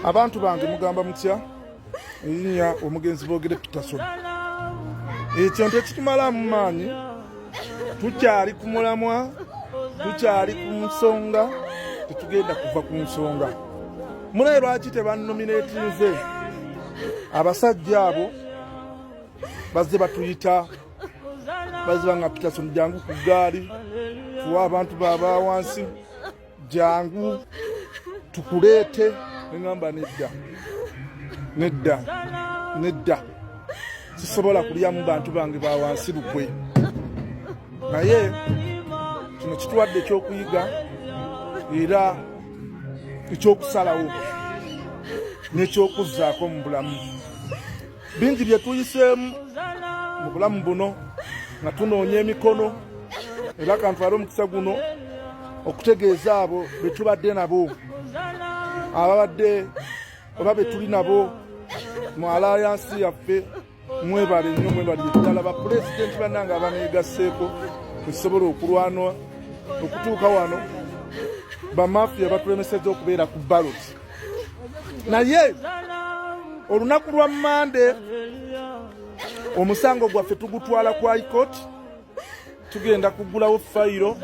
Abantu bange mugamba mutya erinnya omugenzi boogere Peterson. Ekyo tekimala mu maanyi, tukyali ku mulamwa, tukyali ku nsonga, tetugenda kuva ku nsonga. Mulabe lwaki tebanominatinze abasajja abo bazze batuyita baziba nga Peterson jangu ku ggaali tuwa abantu baba wansi jangu tukuleete. Ngamba nedda sisobola kulyamu bantu bange ba wansi lukwe. Naye kino kituwadde ekyokuyiga era ekyokusalawo n'ekyokuzzaako mu bulamu. Bingi bye tuyiseemu mu bulamu buno nga tunoonya emikono, era kantwale omukisa guno okutegeeza abo be tubadde nabo, ababadde oba be tuli nabo mu alayansi yaffe. Mwebale nnyo, mwebale ddala bapulezidenti bannange abaneegasseeko tusobola okulwana okutuuka wano. Bamafiya batulemesezza okubeera ku baloti. Naye olunaku lwa Mande omusango gwaffe tugutwala ku High Court, tugenda kugulawo fayiro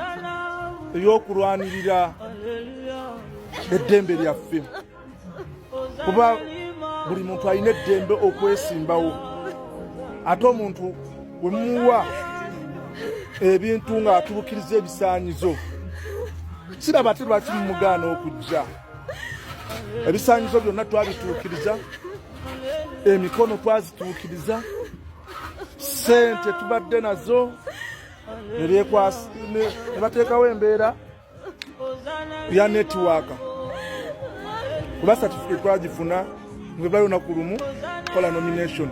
ey'okulwanirira eddembe lyaffe, kuba buli muntu alina eddembe okwesimbawo. Ate omuntu we muwa ebintu ng'atuukiriza ebisaanyizo, siraba ate lwaki mumugaana okujja. Ebisaanyizo byonna twabituukiriza, emikono twazituukiriza, ssente tubadde nazo, ne bateekawo embeera ya netiwaaka. Kuba certificate twagifuna ng'ebulayo lunaku lumu tukola nomination,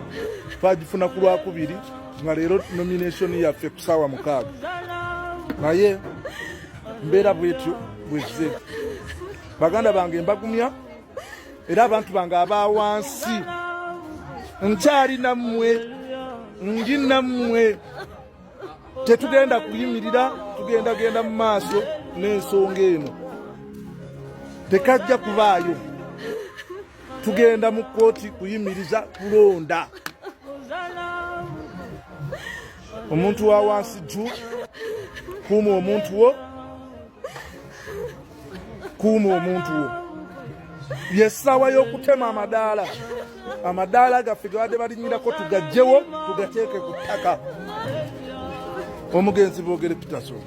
twagifuna ku Lwakubiri nga leero nomination yaffe ku ssaawa 6. Naye mbeera bwetyo bwezze. Baganda bange mbagumya, era abantu bange abawansi nkyali nammwe, ndi nammwe. Tetugenda kuyimirira, tugenda mu maaso n'ensonga eno, tekajja kubaayo. Tugenda mu kkooti kuyimiriza kulonda. Omuntu wa wansi jju, kuuma omuntu wo, kuuma omuntu wo. Yessaawa y'okutema amadaala. Amadaala gaffe ge badde balinyirako tugagyewo tugateeke ku ttaka. Omugenzi boogere Peterson.